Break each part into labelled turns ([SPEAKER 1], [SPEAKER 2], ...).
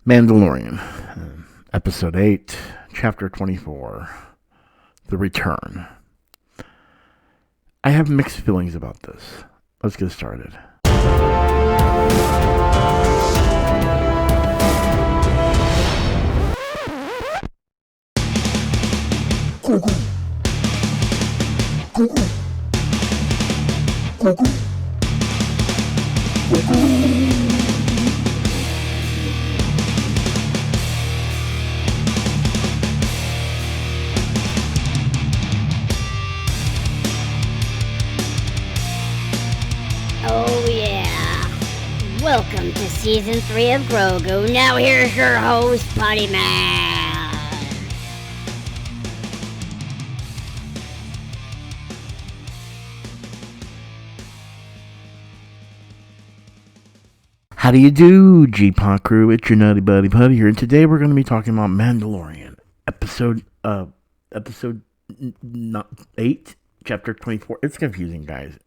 [SPEAKER 1] Mandalorian, Episode 8, Chapter 24, The Return. I have mixed feelings about this. Let's get started.
[SPEAKER 2] Oh yeah! Welcome to Season 3 of Grogu. Now here's your host, Putty Man!
[SPEAKER 1] How do you do, G-Pod crew? It's your nutty buddy Putty here, and today we're going to be talking about Mandalorian, episode 8, Chapter 24. It's confusing, guys.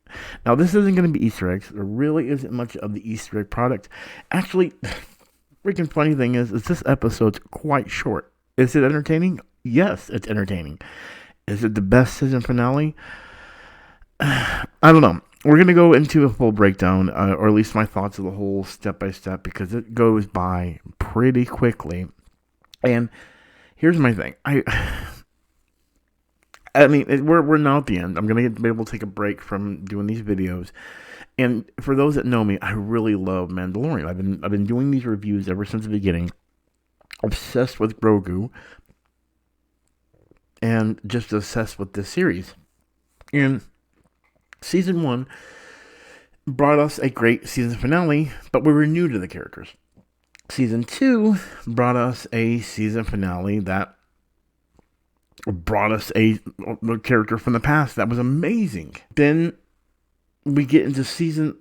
[SPEAKER 1] Now, this isn't going to be Easter eggs. There really isn't much of the Easter egg product. Actually, freaking funny thing is this episode's quite short. Is it entertaining? Yes, it's entertaining. Is it the best season finale? I don't know. We're going to go into a full breakdown, or at least my thoughts of the whole step by step, because it goes by pretty quickly. And here's my thing. I mean, we're now at the end. I'm going to be able to take a break from doing these videos. And for those that know me, I really love Mandalorian. I've been doing these reviews ever since the beginning. Obsessed with Grogu. And just obsessed with this series. And Season 1 brought us a great season finale, but we were new to the characters. Season 2 brought us a season finale that brought us a character from the past that was amazing. Then we get into season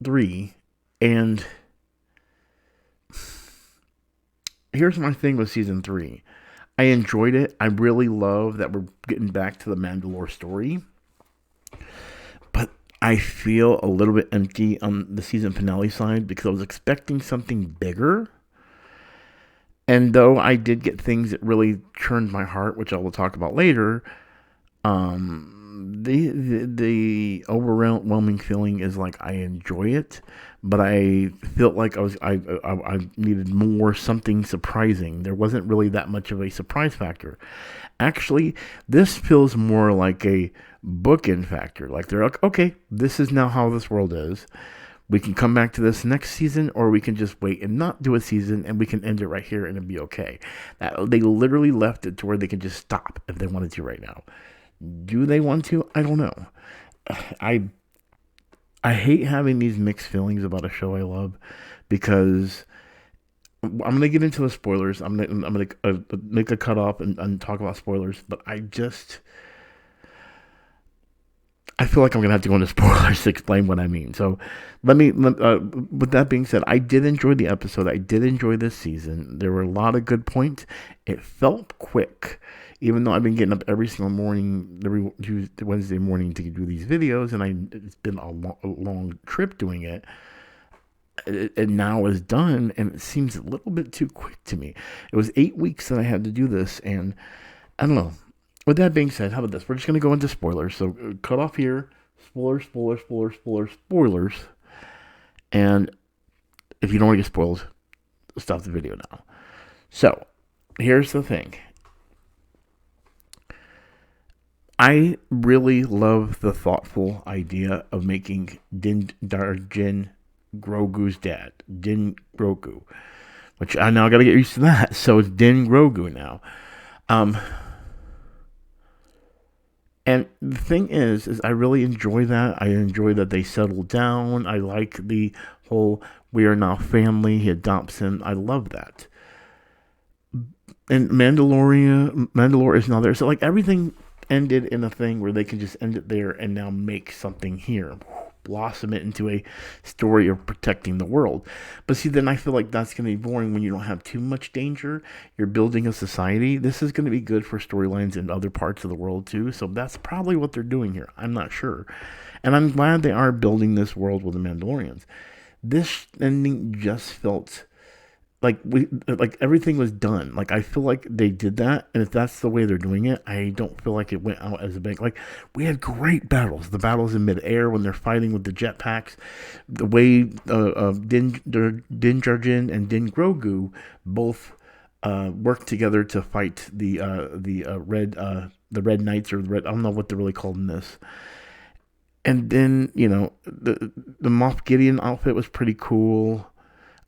[SPEAKER 1] 3, and here's my thing with season 3. I enjoyed it. I really love that we're getting back to the Mandalore story, but I feel a little bit empty on the season finale side because I was expecting something bigger. And though I did get things that really churned my heart, which I will talk about later, the overwhelming feeling is like I enjoy it, but I felt like I needed more, something surprising. There wasn't really that much of a surprise factor. Actually, this feels more like a bookend factor. Like they're like, okay, this is now how this world is. We can come back to this next season, or we can just wait and not do a season, and we can end it right here, and it'll be okay. They literally left it to where they can just stop if they wanted to right now. Do they want to? I don't know. I hate having these mixed feelings about a show I love, because I'm gonna get into the spoilers. I'm gonna make a cutoff and talk about spoilers, but I feel like I'm going to have to go into spoilers to explain what I mean. So with that being said, I did enjoy the episode. I did enjoy this season. There were a lot of good points. It felt quick, even though I've been getting up every single morning, every Tuesday, Wednesday morning to do these videos, and it's been a long trip doing it. It now is done, and it seems a little bit too quick to me. It was 8 weeks that I had to do this, and I don't know. With that being said, how about this? We're just going to go into spoilers. So cut off here. Spoilers. And if you don't want to get spoiled, stop the video now. So here's the thing. I really love the thoughtful idea of making Din Djarin Grogu's dad. Din Grogu. Which I now got to get used to that. So it's Din Grogu now. And the thing is I really enjoy that. I enjoy that they settle down. I like the whole we are now family. He adopts him. I love that. And Mandalore is now there. So like everything ended in a thing where they can just end it there and now make something here. Blossom it into a story of protecting the world. But see, then I feel like that's going to be boring when you don't have too much danger. You're building a society. This is going to be good for storylines in other parts of the world too. So that's probably what they're doing here. I'm not sure. And I'm glad they are building this world with the Mandalorians. This ending just felt like everything was done. Like I feel like they did that, and if that's the way they're doing it, I don't feel like it went out as a big. Like we had great battles. The battles in midair when they're fighting with the jetpacks, the way Din Djarin and Din Grogu both work together to fight the Red Knights or the Red. I don't know what they're really called in this. And then the Moff Gideon outfit was pretty cool.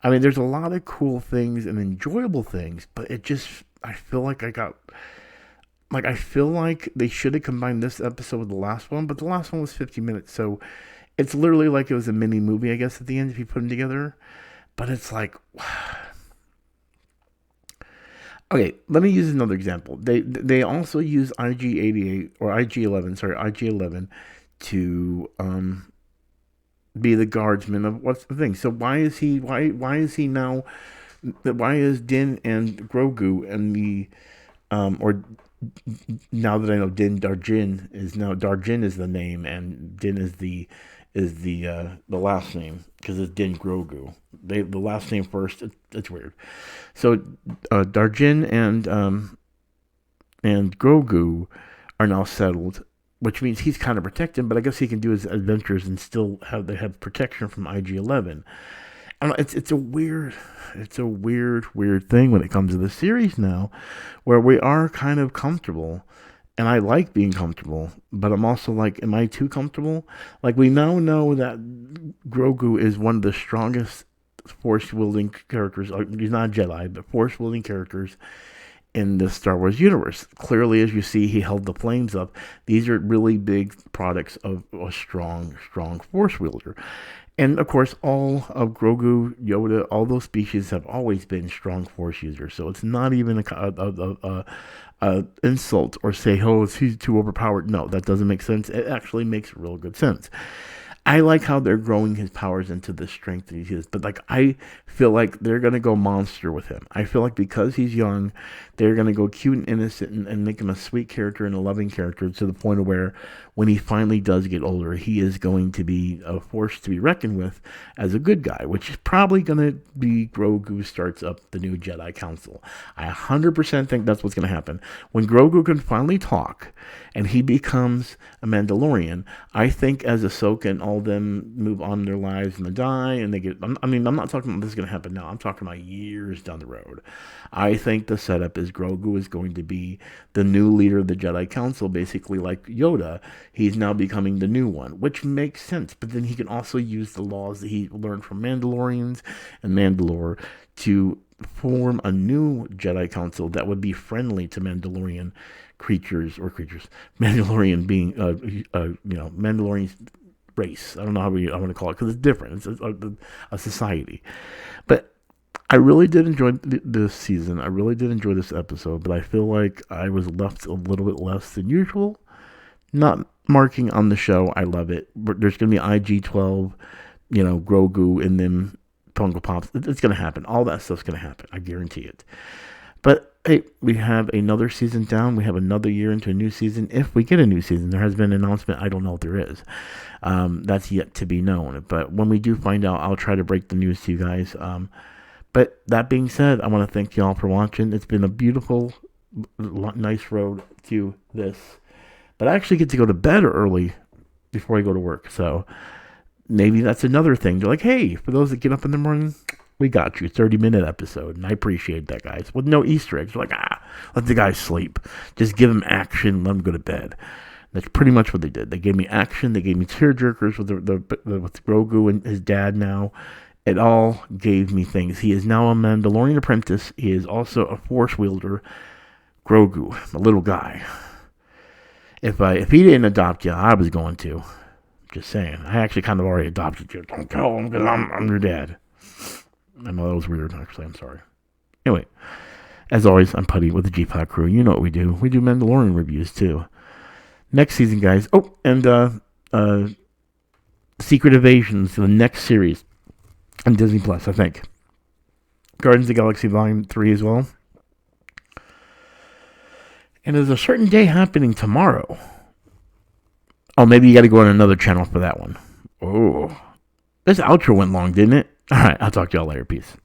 [SPEAKER 1] I mean, there's a lot of cool things and enjoyable things, but I feel like I feel like they should have combined this episode with the last one, but the last one was 50 minutes, so it's literally like it was a mini movie, I guess, at the end if you put them together. But it's like, okay, let me use another example. They also use IG-88 or IG-11 to be the guardsman of what's the thing. So why is he now? Why is Din and Grogu and the or now that I know Darjin is the name and Din is the last name because it's Din Grogu. The last name first. It's weird. So Darjin and Grogu are now settled, which means he's kind of protected, but I guess he can do his adventures and still have protection from IG-11. I don't know, it's a weird thing when it comes to the series now, where we are kind of comfortable, and I like being comfortable, but I'm also like, am I too comfortable? Like we now know that Grogu is one of the strongest force wielding characters. He's not a Jedi, but force wielding characters in the Star Wars universe. Clearly, as you see, he held the flames up. These are really big products of a strong force wielder. And of course, all of Grogu, Yoda, all those species have always been strong force users. So it's not even a insult or say, oh, he's too overpowered. No, that doesn't make sense. It actually makes real good sense. I like how they're growing his powers into the strength that he is, but like I feel like they're gonna go monster with him. I feel like because he's young, they're gonna go cute and innocent and make him a sweet character and a loving character to the point of where when he finally does get older, he is going to be a force to be reckoned with as a good guy, which is probably gonna be Grogu starts up the new Jedi Council. I 100% think that's what's gonna happen. When Grogu can finally talk and he becomes a Mandalorian, I think as Ahsoka and all them move on in their lives and they die and they get, I'm not talking about this is going to happen now. I'm talking about years down the road. I think the setup is Grogu is going to be the new leader of the Jedi Council, basically like Yoda. He's now becoming the new one, which makes sense. But then he can also use the laws that he learned from Mandalorians and Mandalore to form a new Jedi Council that would be friendly to Mandalorian creatures, Mandalorian being, Mandalorian race. I don't know how I want to call it because it's different. It's a society. But I really did enjoy this season. I really did enjoy this episode, but I feel like I was left a little bit less than usual. Not marking on the show. I love it. There's going to be IG-12, Grogu and them Funko Pops. It's going to happen. All that stuff's going to happen. I guarantee it. But hey, we have another season down. We have another year into a new season. If we get a new season, there has been an announcement. I don't know if there is. That's yet to be known. But when we do find out, I'll try to break the news to you guys. But that being said, I want to thank you all for watching. It's been a beautiful, nice road to this. But I actually get to go to bed early before I go to work. So maybe that's another thing. They're like, hey, for those that get up in the morning, we got you. 30-minute episode. And I appreciate that, guys. With no Easter eggs. We're like, let the guys sleep. Just give them action. Let them go to bed. That's pretty much what they did. They gave me action. They gave me tearjerkers with Grogu and his dad now. It all gave me things. He is now a Mandalorian apprentice. He is also a force wielder. Grogu, a little guy. If he didn't adopt you, I was going to. Just saying. I actually kind of already adopted you. Don't tell him because I'm your dad. I know that was weird, actually. I'm sorry. Anyway, as always, I'm Putty with the G-Pod crew. You know what we do. We do Mandalorian reviews, too. Next season, guys. Oh, and Secret Invasions, the next series on Disney Plus, I think. Guardians of the Galaxy Volume 3 as well. And there's a certain day happening tomorrow. Oh, maybe you got to go on another channel for that one. Oh. This outro went long, didn't it? All right, I'll talk to y'all later. Peace.